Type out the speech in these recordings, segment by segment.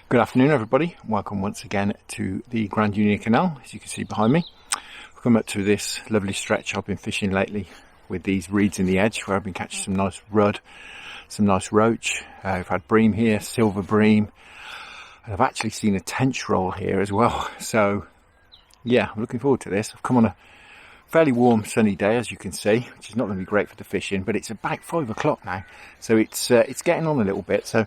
Good afternoon everybody, welcome once again to the Grand Union Canal, as you can see behind me. I've come up to this lovely stretch I've been fishing lately with these reeds in the edge where I've been catching some nice rudd, some nice roach. I've had bream here, silver bream, and I've actually seen a tench roll here as well. So yeah, I'm looking forward to this. I've come on a fairly warm sunny day, as you can see, which is not going to be great for the fishing, but it's about 5 o'clock now, so it's getting on a little bit. So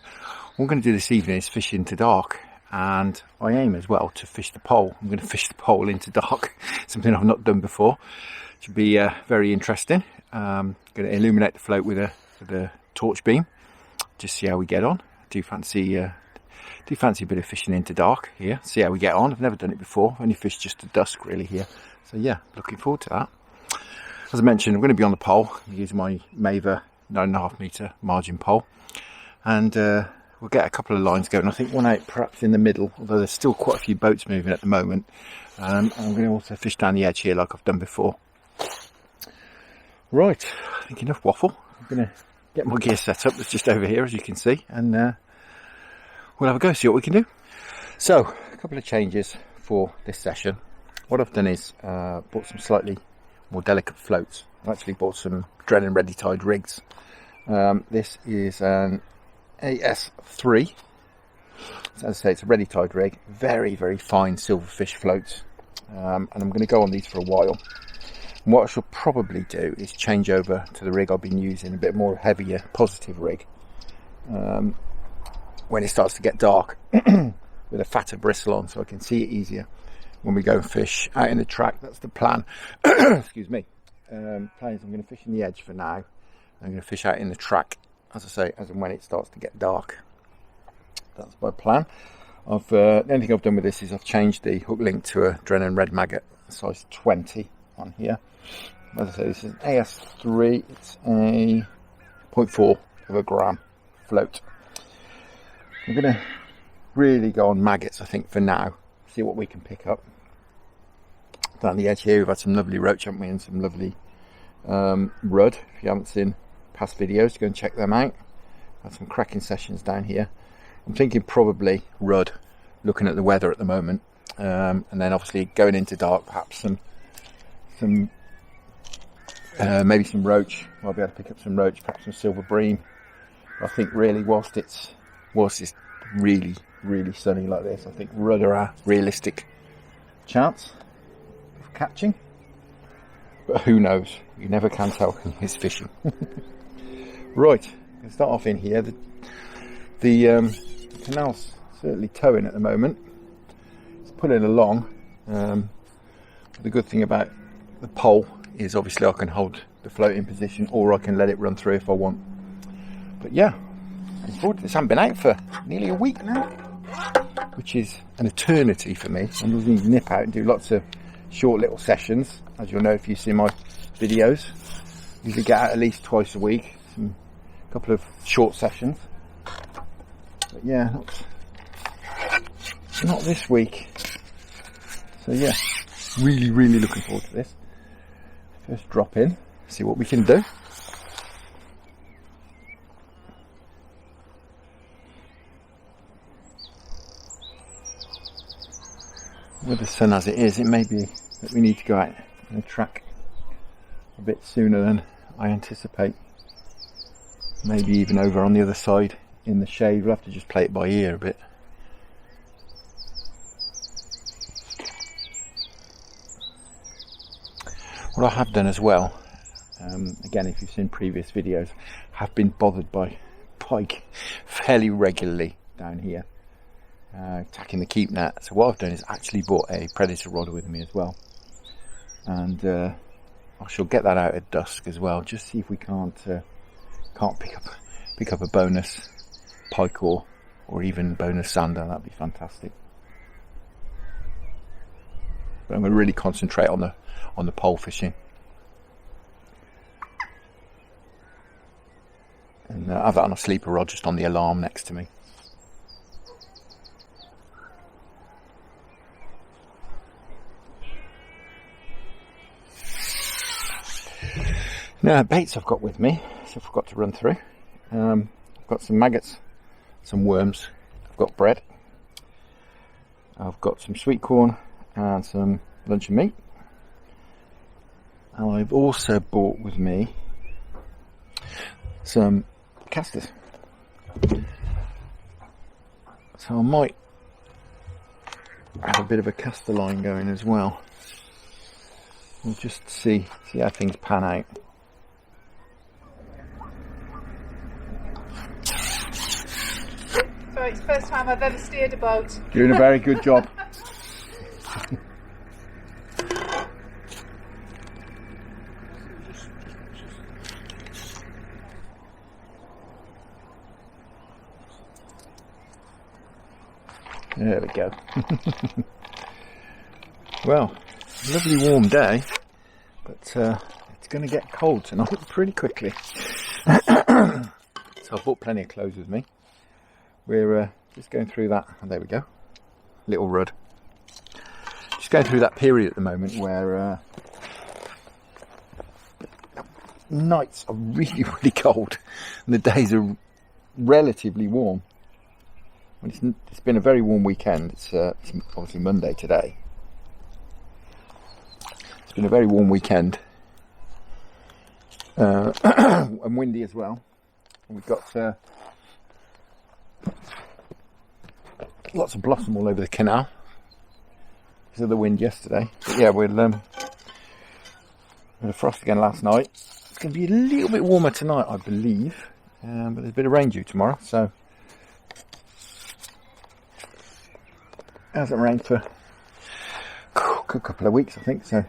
what I'm going to do this evening is fish into dark, and I aim as well to fish the pole. I'm going to fish the pole into dark, something I've not done before. Should be very interesting. Going to illuminate the float with a torch beam, just see how we get on. Do fancy a bit of fishing into dark here, see how we get on. I've never done it before, only fished just at dusk really here. So yeah, looking forward to that. As I mentioned, I'm going to be on the pole. I'm using my Maver 9.5 metre margin pole, and we'll get a couple of lines going. I think one out perhaps in the middle, although there's still quite a few boats moving at the moment. I'm going to also fish down the edge here like I've done before. Right, I think enough waffle. I'm going to get my gear set up. It's just over here, as you can see, and we'll have a go, see what we can do. So, a couple of changes for this session. What I've done is bought some slightly more delicate floats. I've actually bought some Drennan ready tied rigs. This is an AS3. So as I say, it's a ready tied rig. Very, very fine silverfish floats. And I'm going to go on these for a while. And what I shall probably do is change over to the rig I've been using, a bit more heavier, positive rig. When it starts to get dark, with a fatter bristle on, so I can see it easier when we go and fish out in the track. That's the plan. Excuse me. Plan is I'm going to fish in the edge for now. I'm going to fish out in the track, as I say, as and when it starts to get dark. That's my plan. The only thing I've done with this is I've changed the hook link to a Drennan red maggot size 20 on here. As I say, this is an AS3. It's a 0.4 of a gram float. I'm going to really go on maggots, I think, for now. See what we can pick up. Down the edge here, we've had some lovely roach, haven't we, and some lovely rudd. If you haven't seen past videos, go and check them out. Had some cracking sessions down here. I'm thinking probably rudd, looking at the weather at the moment, and then obviously going into dark, perhaps some maybe some roach. I'll be able to pick up some roach, perhaps some silver bream. I think really, whilst it's really sunny like this, I think rudd are a realistic chance of catching, but who knows, you never can tell when it's fishing. Right, I'm going to start off in here. The canal's certainly towing at the moment. It's pulling along. The good thing about the pole is obviously I can hold the float in position, or I can let it run through if I want. But yeah, looking forward to this. I haven't been out for nearly a week now, which is an eternity for me. I'm going to nip out and do lots of short little sessions, as you'll know if you see my videos. Usually get out at least twice a week, a couple of short sessions. But yeah, not this week. So yeah, really looking forward to this. First drop in, see what we can do. With the sun as it is, it may be that we need to go out on the track a bit sooner than I anticipate. Maybe even over on the other side in the shade. We'll have to just play it by ear a bit. What I have done as well, again if you've seen previous videos, have been bothered by pike fairly regularly down here. Attacking the keep net. So what I've done is actually bought a predator rod with me as well, and I shall get that out at dusk as well, just see if we can't pick up a bonus pike or even bonus sander. That'd be fantastic. But I'm going to really concentrate on the pole fishing, and I have that on a sleeper rod just on the alarm next to me. Now, baits I've got with me, so I forgot to run through. I've got some maggots, some worms, I've got bread, I've got some sweetcorn and some luncheon meat, and I've also brought with me some casters. So I might have a bit of a caster line going as well. We'll just see how things pan out. So it's the first time I've ever steered a boat. Doing a very good job. There we go. Well, lovely warm day, but it's going to get cold tonight pretty quickly. So I've brought plenty of clothes with me. We're just going through that. Oh, there we go. Little Rudd. Just going through that period at the moment where nights are really, really cold and the days are relatively warm. It's been a very warm weekend. It's obviously Monday today. It's been a very warm weekend and windy as well. And we've got lots of blossom all over the canal because of the wind yesterday. But yeah, we had a frost again last night. It's going to be a little bit warmer tonight, I believe, but there's a bit of rain due tomorrow, so it hasn't rained for a couple of weeks, I think, so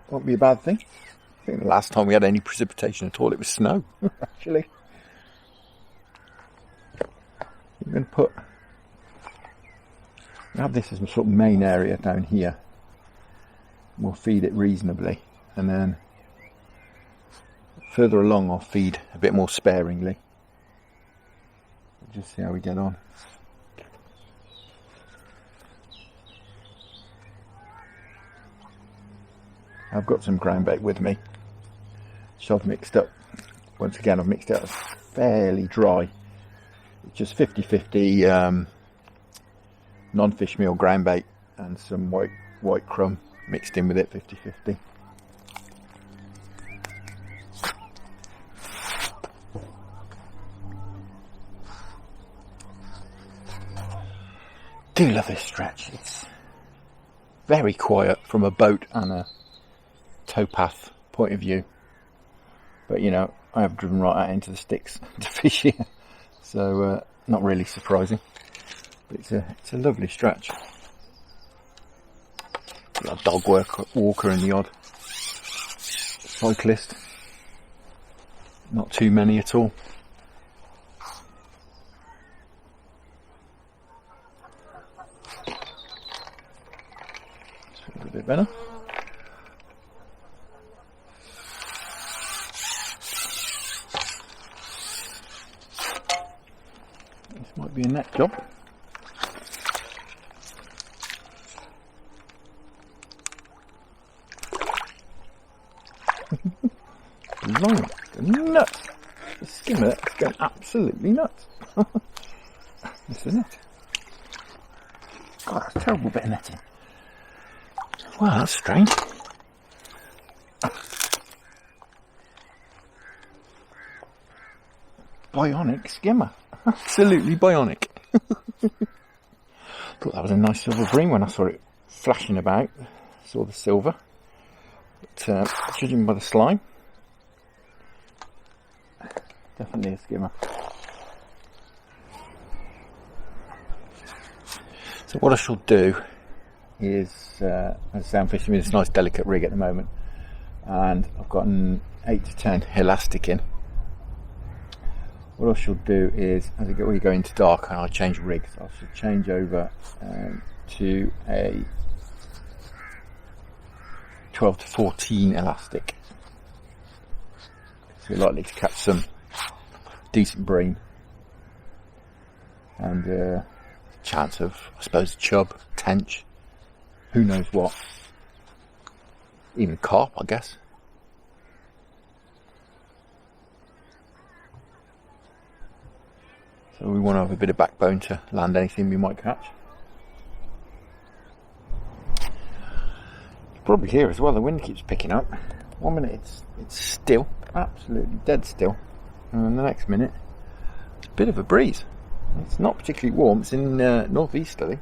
won't be a bad thing. I think the last time we had any precipitation at all, it was snow, actually. I'm going to have this as my sort of main area down here. We'll feed it reasonably, and then further along I'll feed a bit more sparingly. Just see how we get on. I've got some ground bait with me, which I've mixed up. Once again, I've mixed it up fairly dry. It's just 50-50 non-fish meal ground bait and some white crumb mixed in with it, 50-50. Do love this stretch. It's very quiet from a boat and a towpath point of view, but you know, I have driven right out into the sticks to fish here, so not really surprising, but it's a lovely stretch. Got a dog walker and the odd cyclist, not too many at all. A little bit better. Might be a net job. Blimey, nuts! The skimmer is going absolutely nuts. This is it. God, that's a terrible bit of netting. Wow, that's strange. Bionic skimmer. Absolutely bionic. Thought that was a nice silver bream when I saw it flashing about. Saw the silver. But judging by the slime, definitely a skimmer. So what I shall do is, as I say, I'm fishing with this nice delicate rig at the moment, and I've got an 8 to 10 elastic in. What I shall do is, as we go into dark, and I'll change rigs, I shall change over to a 12 to 14 elastic. So we're likely to catch some decent bream, and a chance of, I suppose, chub, tench, who knows what, even carp, I guess. So we want to have a bit of backbone to land anything we might catch. Probably here as well, the wind keeps picking up. 1 minute it's still, absolutely dead still, and then the next minute it's a bit of a breeze. It's not particularly warm, it's in northeasterly.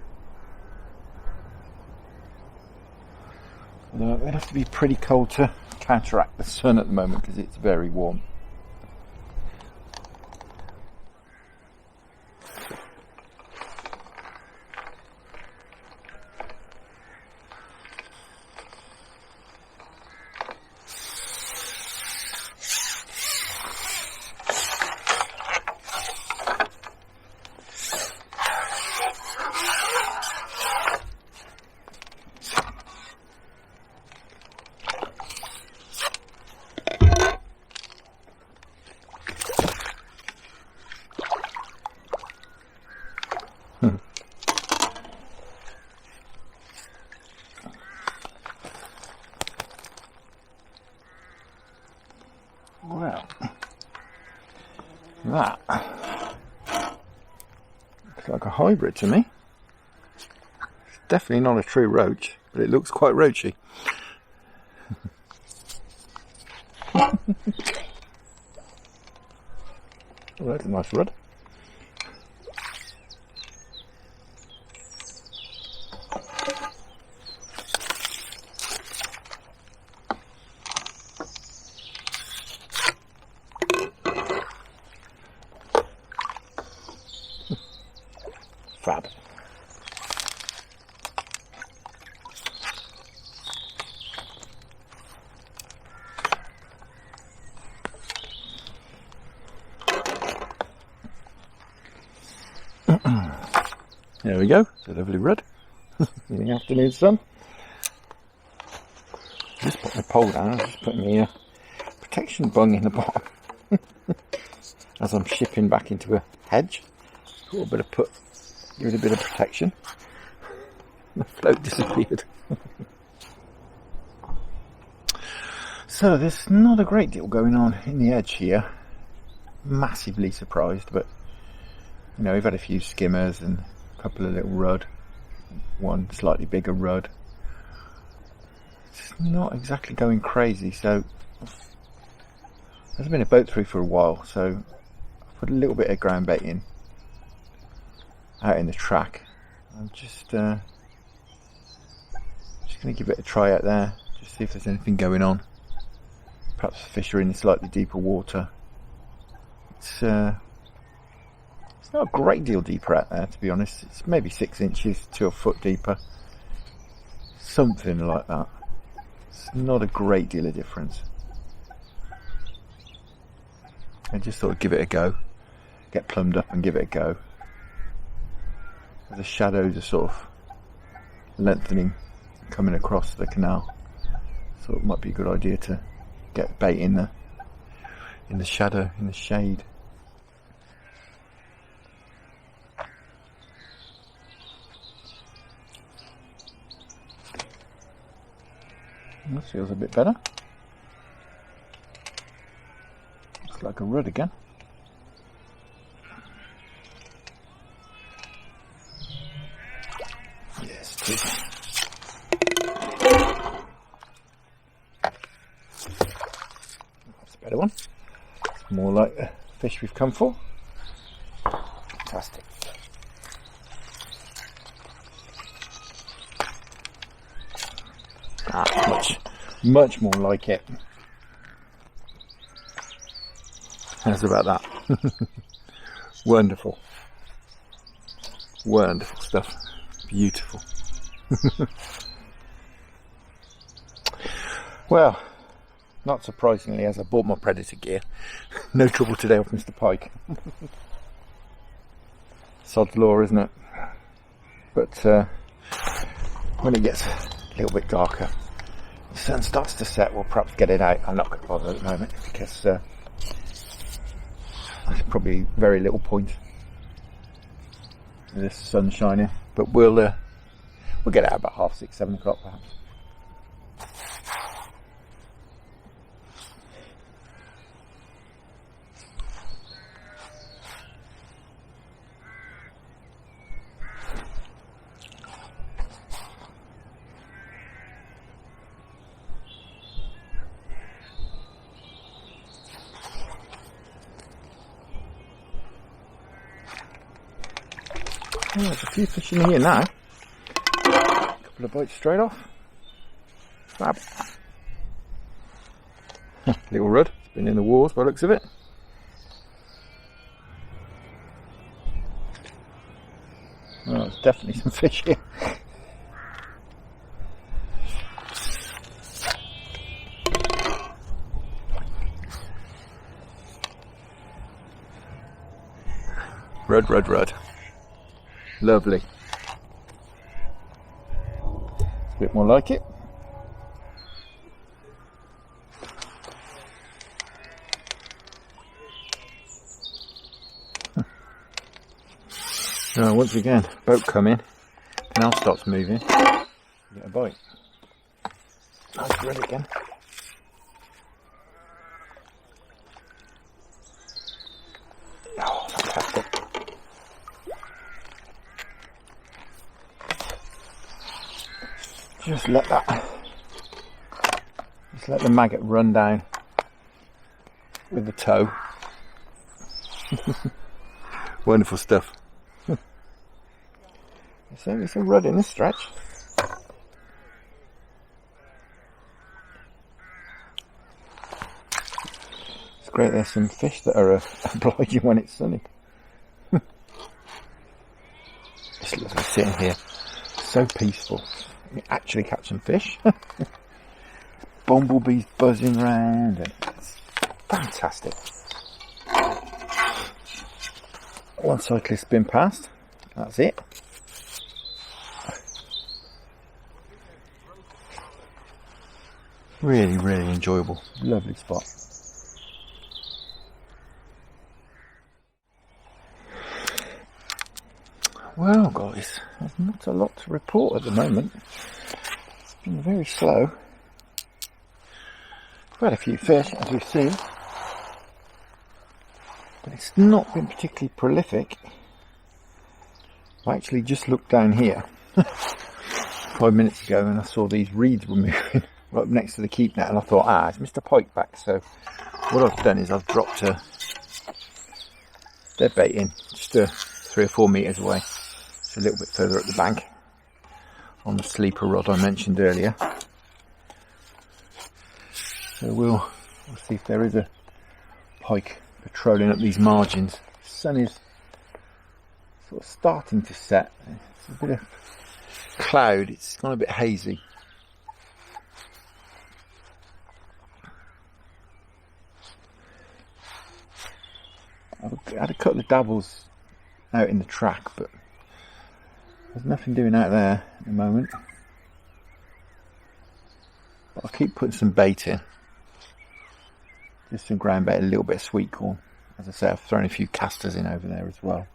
Although it'd have to be pretty cold to counteract the sun at the moment because it's very warm. Well, that looks like a hybrid to me. It's definitely not a true roach, but it looks quite roachy. Oh, that's a nice rod. Fab. There we go, it's a lovely rod in the afternoon sun. Just put my pole down, I'm just putting the protection bung in the bottom as I'm shipping back into a hedge. Got a bit of give it a bit of protection. The float disappeared. So there's not a great deal going on in the edge here. Massively surprised, but you know, we've had a few skimmers and a couple of little rudd, one slightly bigger rudd. It's not exactly going crazy, so there's been a boat through for a while, so I've put a little bit of ground bait in out in the track. I'm just going to give it a try out there, just see if there's anything going on. Perhaps the fish are in slightly deeper water. It's not a great deal deeper out there, to be honest. It's maybe 6 inches to a foot deeper, something like that. It's not a great deal of difference. I just thought I'd give it a go, get plumbed up and give it a go. The shadows are sort of lengthening, coming across the canal, so it might be a good idea to get bait in the shadow, in the shade. That feels a bit better. Looks like a rudd again. Yes, it is. That's a better one. It's more like the fish we've come for. Fantastic. Much more like it. How's about that? Wonderful. Wonderful stuff. Beautiful. Well, not surprisingly, as I bought my predator gear, no trouble today off Mr. Pike. Sod's law, isn't it? But when it gets a little bit darker, the sun starts to set, we'll perhaps get it out. I'm not going to bother at the moment because there's probably very little point in this sun shining, but we'll get out about 6:30, 7 o'clock perhaps. Oh, there's a few fish in here now. A couple of bites straight off. Fab. Little rudd. It's been in the wars by the looks of it. Oh, there's definitely some fish here. Rudd. Lovely. A bit more like it. Once again, boat come in, canal starts moving, get a bite. Nice red again. Oh, fantastic. Just let the maggot run down with the toe. Wonderful stuff. It's a rudd in this stretch. It's great there's some fish that are obliging when it's sunny. Just lovely sitting here, so peaceful. You actually catch some fish. Bumblebees buzzing around, and it's fantastic. One cyclist's been past, that's it. Really, really enjoyable, lovely spot. Well guys, there's not a lot to report at the moment. It's been very slow. We've had a few fish, as we've seen, but it's not been particularly prolific. I actually just looked down here 5 minutes ago and I saw these reeds were moving right up next to the keep net, and I thought, it's Mr. Pike back. So what I've done is I've dropped a dead bait in, just 3 or 4 metres away. It's a little bit further up the bank on the sleeper rod I mentioned earlier. So we'll see if there is a pike patrolling up these margins. The sun is sort of starting to set. It's a bit of cloud, it's gone a bit hazy. I had a couple of dabbles out in the track, but there's nothing doing out there at the moment. But I'll keep putting some bait in. Just some ground bait, a little bit of sweetcorn. As I say, I've thrown a few casters in over there as well.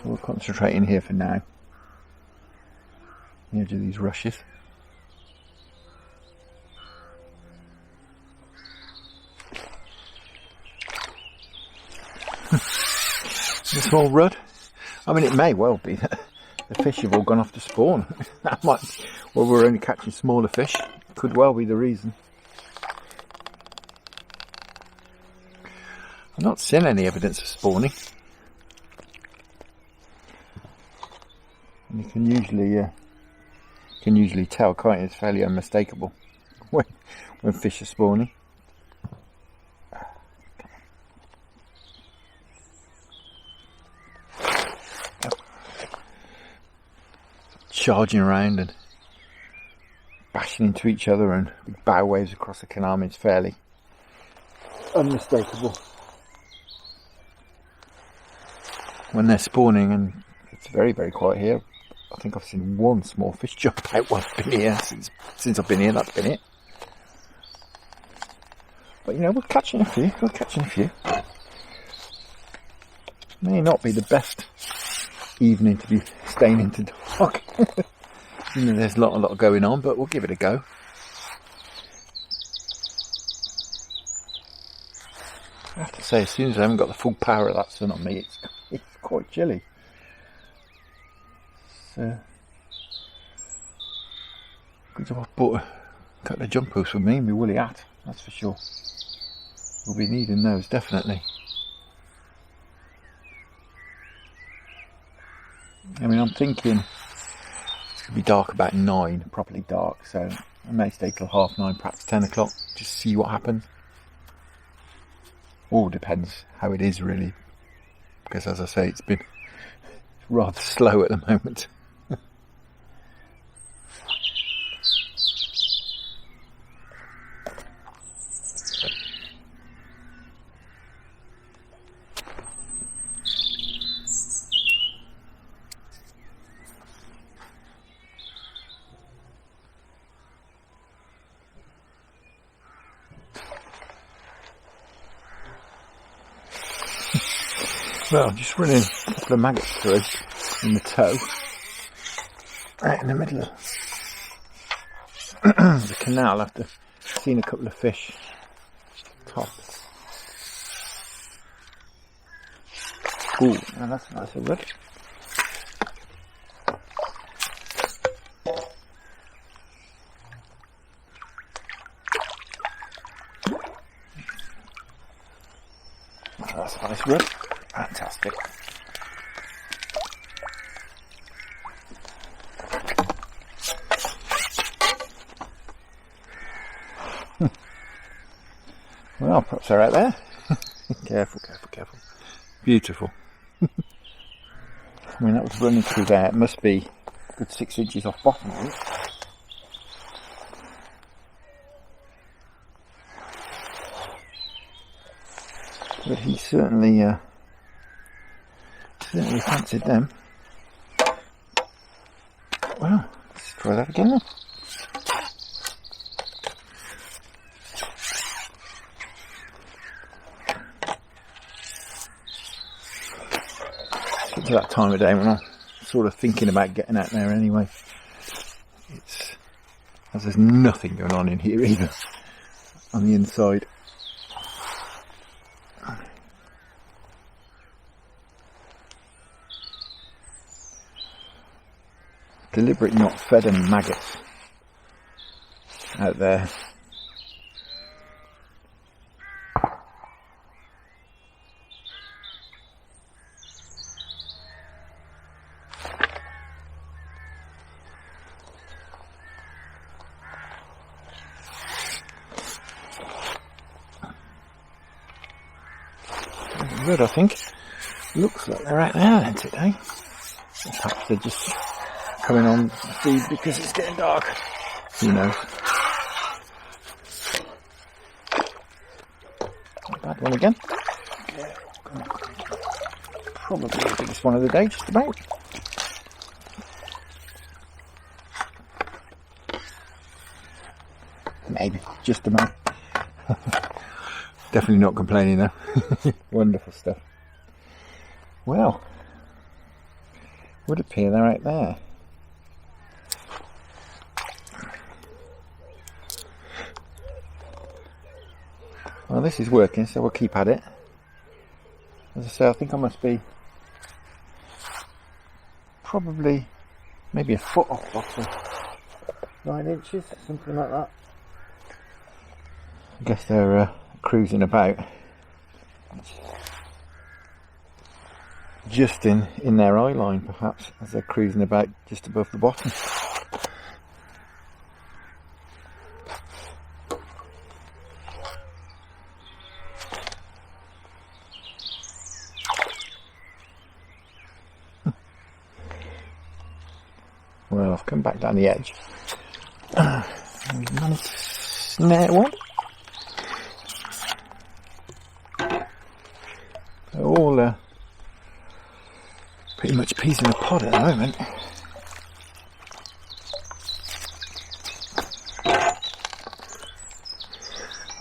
We'll concentrate in here for now. The edge of these rushes. A small rudd. I mean, it may well be that the fish have all gone off to spawn. That might, well, we're only catching smaller fish. Could well be the reason. I've not seen any evidence of spawning. And you can usually tell, can't you? It's fairly unmistakable when fish are spawning. Charging around and bashing into each other, and big bow waves across the canal. I mean, it's fairly unmistakable when they're spawning, and it's very, very quiet here. I think I've seen one small fish jump out while I've been here. Since I've been here, that's been it. But you know, we're catching a few. May not be the best evening to be staying into dock. You know, there's a lot going on, but we'll give it a go. I have to say, as soon as I haven't got the full power of that sun on me, it's quite chilly. So Good job I bought a couple of jump posts with me and my woolly hat, that's for sure. We'll be needing those, definitely. I mean, I'm thinking it's going to be dark about 9, properly dark, so I may stay till 9:30, perhaps 10 o'clock, just see what happens. All depends how it is, really, because as I say, it's been rather slow at the moment. Well, just running a couple of maggots through in the toe, right in the middle of the canal after seeing a couple of fish top. Ooh, now that's nice and red. That's a nice rub. Fantastic. Well, perhaps they're out there. Careful, careful, careful. Beautiful. I mean, that was running through there. It must be a good 6 inches off bottom, I think. But he certainly fancied them. Well, let's try that again then. Get to that time of day when I'm sort of thinking about getting out there anyway. It's as there's nothing going on in here either on the inside. Deliberately not fed any maggots out there. Good, I think. Looks like they're out there then today. Perhaps they're just coming on feed because it's getting dark. Who knows? Not a bad one again. Probably the biggest one of the day, just about. Maybe, just about. Definitely not complaining though. Wonderful stuff. Well, would appear they're out there. Well, this is working, so we'll keep at it. As I say, I think I must be probably maybe a foot off bottom. 9 inches, something like that. I guess they're cruising about just in their eye line, perhaps, as they're cruising about just above the bottom. Well, I've come back down the edge and we've managed to snare one. They're all pretty much peas in a pod at the moment.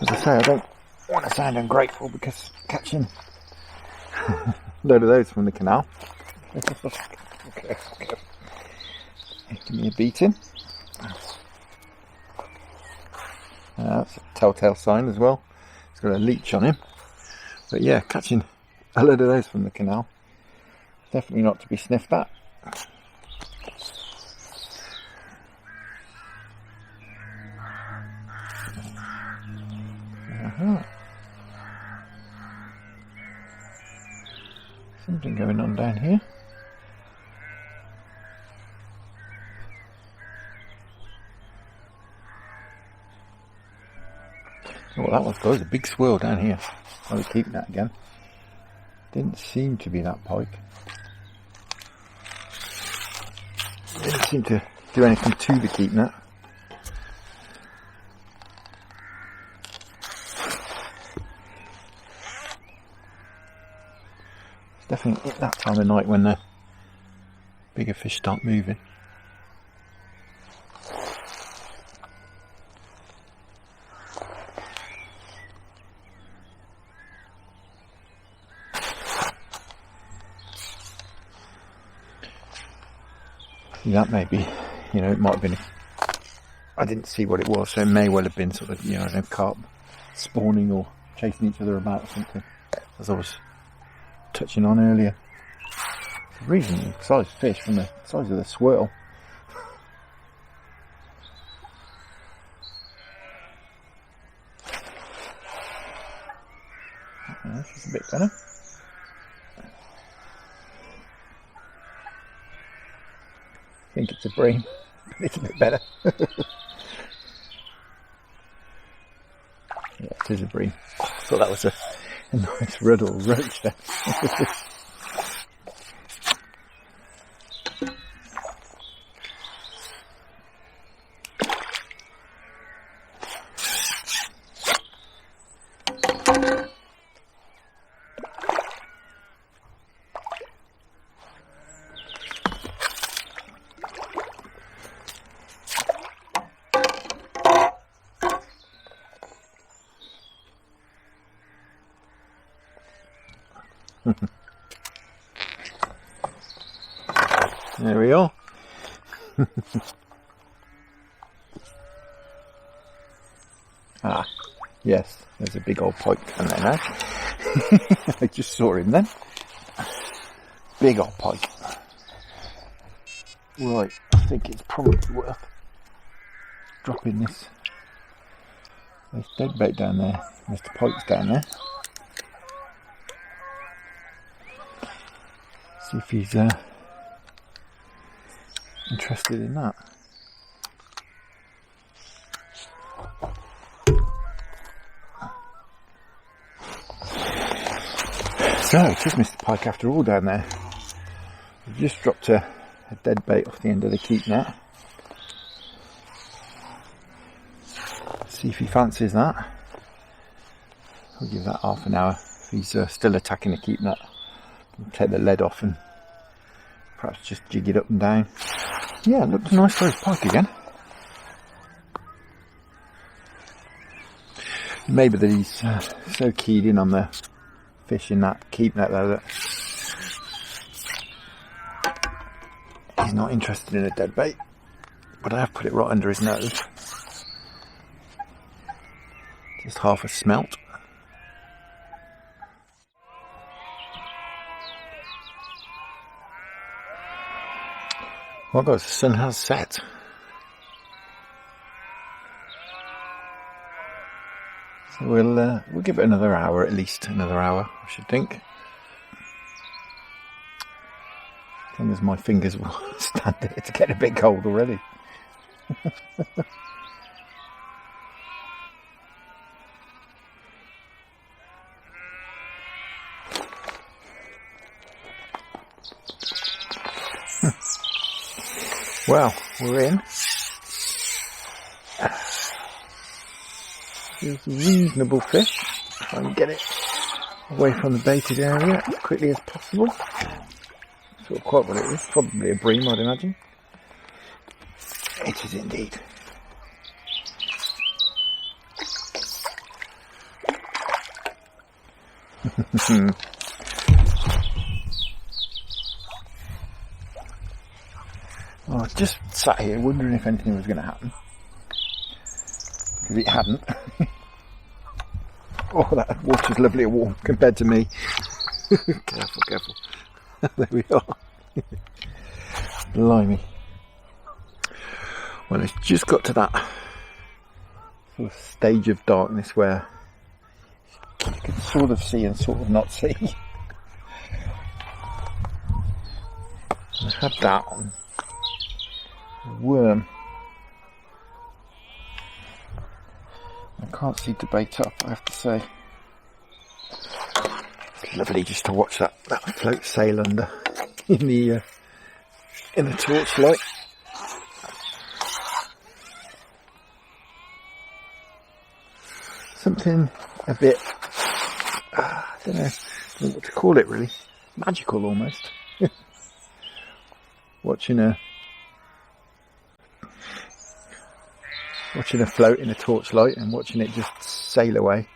As I say, I don't want to sound ungrateful because catching a load of those from the canal. Okay. Give me a beating. That's a telltale sign as well. It's got a leech on him. But yeah, catching a load of those from the canal. Definitely not to be sniffed at. Something going on down here. Oh, that was good. A big swirl down here. I'll keep that again. Didn't seem to be that pike. Didn't seem to do anything to the keep net. It's definitely at that time of night when the bigger fish start moving. That may be, you know, it might have been, I didn't see what it was, so it may well have been sort of, you know, carp spawning or chasing each other about or something, as I was touching on earlier. It's a reasonably sized fish from the size of the swirl. This is a bit better. I think it's a bream, but it's a bit better. Yeah, it is a bream. Oh, I thought that was a nice ruddle roach there. There we are. Ah, yes, there's a big old pike down there now. I just saw him then. Big old pike. Right, I think it's probably worth dropping this. There's dead bait down there. Mr. Pike's down there. See if he's interested in that. So it is Mr. Pike after all down there. We've just dropped a dead bait off the end of the keep net. See if he fancies that. We'll give that half an hour. If he's still attacking the keep net, we'll take the lead off and perhaps just jig it up and down. Yeah, it looks a nice sized pike again. Maybe that he's so keyed in on the fish in that keep net though that he's not interested in a dead bait. But I have put it right under his nose. Just half a smelt. Well guys, the sun has set. So we'll give it another hour, at least another hour, I should think. As long as my fingers will stand it, it's getting a bit cold already. Well, we're in. It's a reasonable fish. Try and get it away from the baited area as quickly as possible. That's not quite what it is. Probably a bream, I'd imagine. It is indeed. I was just sat here wondering if anything was going to happen. Because it hadn't. Oh, that water's lovely and warm compared to me. Careful, careful. There we are. Blimey. Well, it's just got to that sort of stage of darkness where you can sort of see and sort of not see. I had that on a worm. I can't see to bait up, I have to say. It's lovely just to watch that float sail under in the torchlight. Something a bit, I don't know what to call it really, magical almost. Watching a float in a torchlight and watching it just sail away.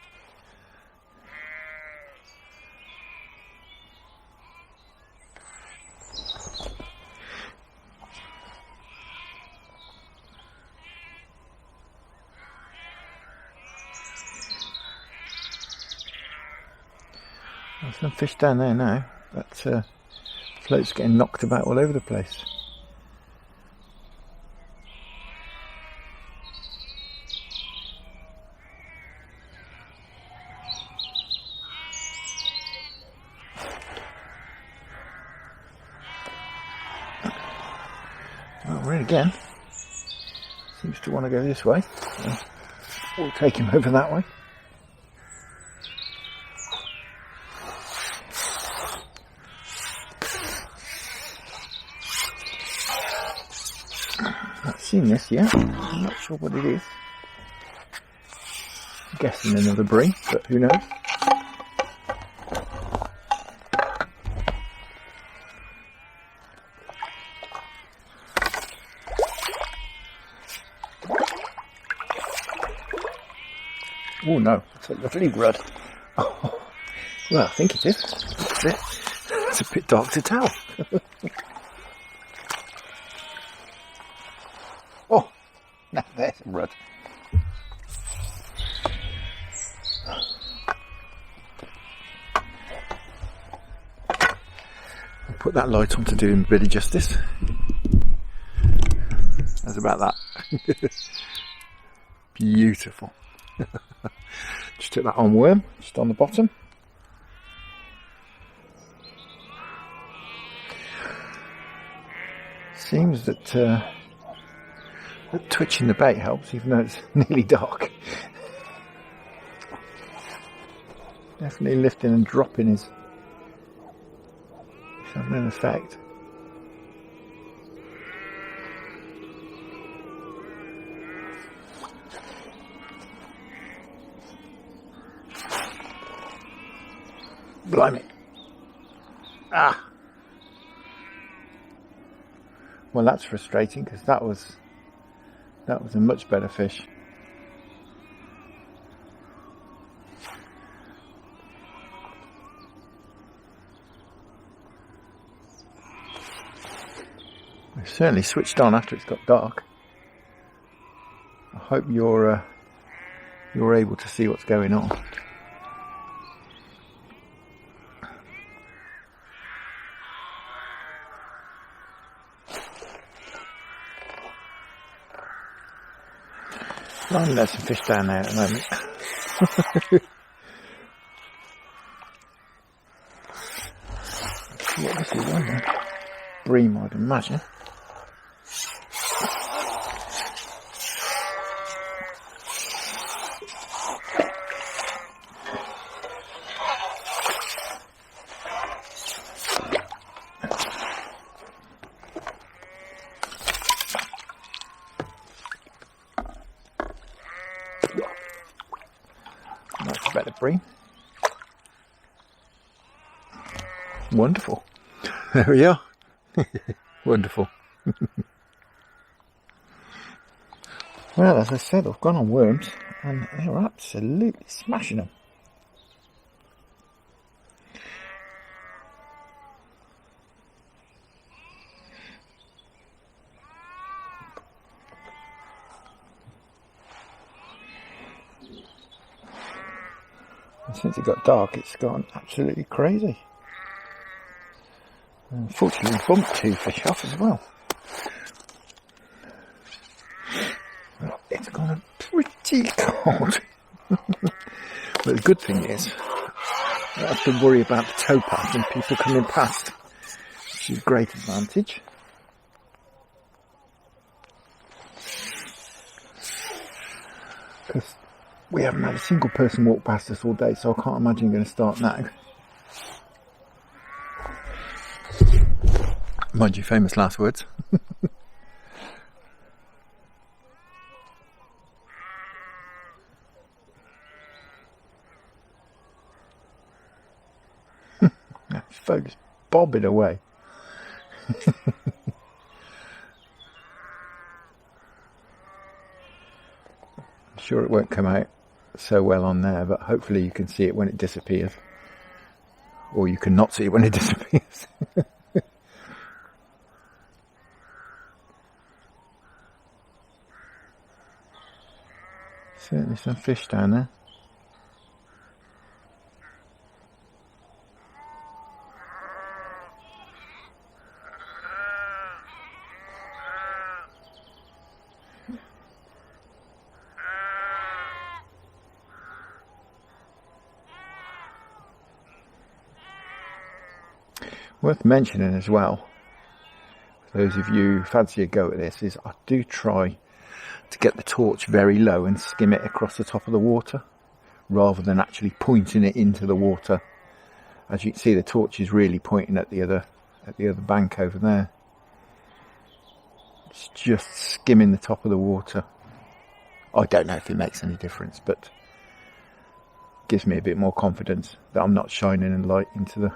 There's some fish down there now. That float's getting knocked about all over the place. Well, we're in again. Seems to want to go this way. So we'll take him over that way. Seen this yet. I'm not sure what it is. I'm guessing another brie, but who knows. Oh no, it's a lovely rudd. Oh, well, I think it is. That's it. It's a bit dark to tell. Oh, now there's a rudd. I'll put that light on to do him a bit of justice. That's about that. Beautiful. Just took that on worm, just on the bottom. Seems that twitching the bait helps, even though it's nearly dark. Definitely lifting and dropping is having an effect. Blimey. Ah. Well, that's frustrating because that was a much better fish. We've certainly switched on after it's got dark. I hope you're able to see what's going on. There's some fish down there at the moment. What this is on there? Bream, I'd imagine. That's better bream. Wonderful. There we are. Wonderful. Well, as I said, I've gone on worms and they're absolutely smashing them. And since it got dark, it's gone absolutely crazy. Unfortunately, I bumped 2 fish off as well. It's gone a pretty pretty cold. But the good thing is, I don't have to worry about the towpath and people coming past, which is a great advantage. Because we haven't had a single person walk past us all day, so I can't imagine you're going to start now. Mind you, famous last words. Folks bobbing away. I'm sure it won't come out so well on there, but hopefully you can see it when it disappears, or you can not see it when it disappears. Certainly some fish down there. Worth mentioning as well, for those of you who fancy a go at this, is I do try to get the torch very low and skim it across the top of the water, rather than actually pointing it into the water. As you can see, the torch is really pointing at the other bank over there. It's just skimming the top of the water. I don't know if it makes any difference, but it gives me a bit more confidence that I'm not shining a light into the...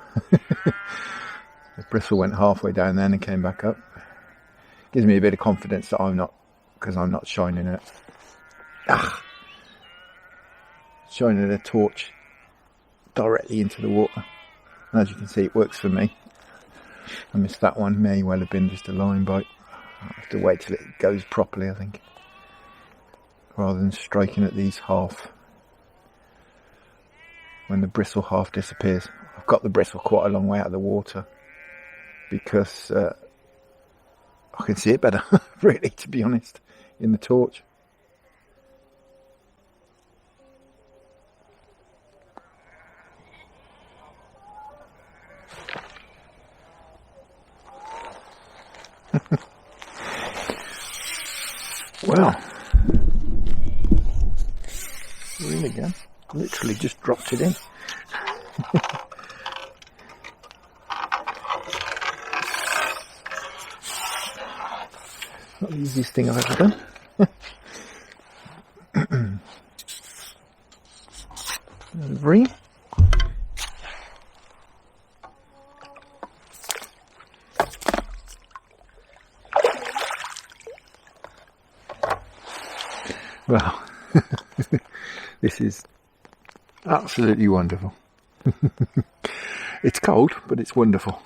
The bristle went halfway down then and came back up. Gives me a bit of confidence that I'm not, because I'm not shining it. Shining a torch directly into the water. And as you can see, it works for me. I missed that one. May well have been just a line bite. I'll have to wait till it goes properly, I think. Rather than striking at these half. When the bristle half disappears. I've got the bristle quite a long way out of the water, because I can see it better, really, to be honest, in the torch. Well, we're in again. Literally just dropped it in. Not the easiest thing I've ever done. Another bream. Well, this is absolutely wonderful. It's cold, but it's wonderful.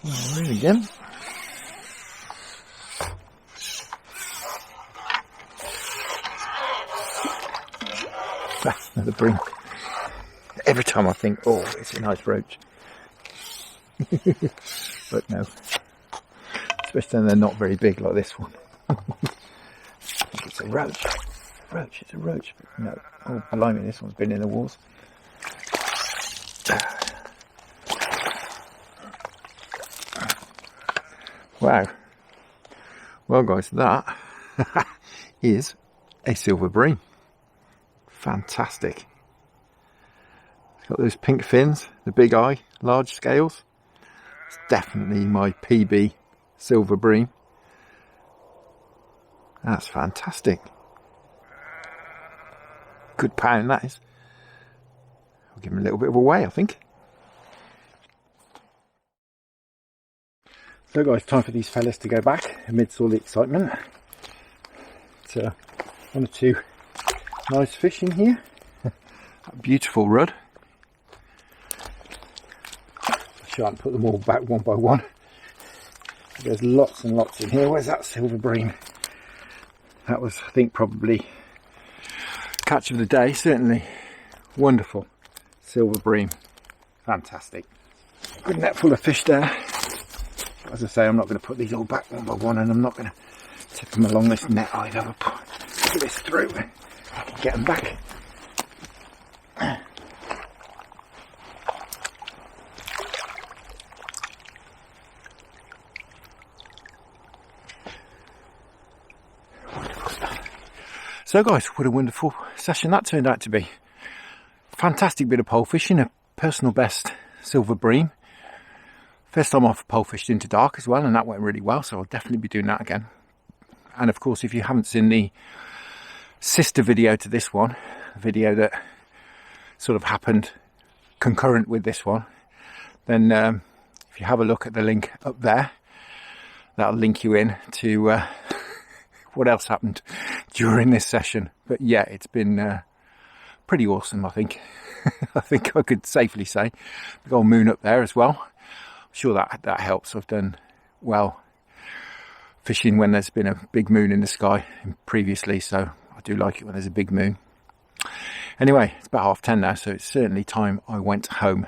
Well, again. Another bream. Every time I think, oh, it's a nice roach. But no. Especially when they're not very big like this one. It's a roach. It's a roach. But no. Oh, blimey, this one's been in the walls. Wow. Well, guys, that is a silver bream. Fantastic. It's got those pink fins, the big eye, large scales. It's definitely my PB silver bream. That's fantastic. Good pound, that is. I'll give him a little bit of a weigh, I think. So guys, time for these fellas to go back amidst all the excitement. It's one or two nice fish in here. That beautiful rudd. I shan't put them all back one by one. There's lots and lots in here. Where's that silver bream? That was, I think, probably catch of the day. Certainly wonderful silver bream. Fantastic. Good net full of fish there. As I say, I'm not going to put these all back one by one, and I'm not going to tip them along this net either. I'll put this through. I can get them back. So guys, what a wonderful session that turned out to be. Fantastic bit of pole fishing, a personal best silver bream. First time I've pole fished into dark as well, and that went really well, so I'll definitely be doing that again. And of course, if you haven't seen the sister video to this one, a video that sort of happened concurrent with this one, then if you have a look at the link up there, that'll link you in to what else happened during this session. But yeah, it's been pretty awesome, I think. I think I could safely say. Big old moon up there as well. I'm sure that helps. I've done well fishing when there's been a big moon in the sky previously, so I do like it when there's a big moon. Anyway, it's about 10:30 now, so it's certainly time I went home.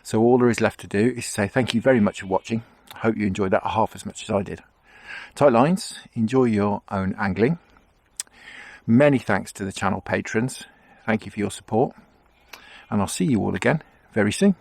So all there is left to do is say thank you very much for watching. I hope you enjoyed that half as much as I did. Tight lines, enjoy your own angling. Many thanks to the channel patrons. Thank you for your support. And I'll see you all again very soon.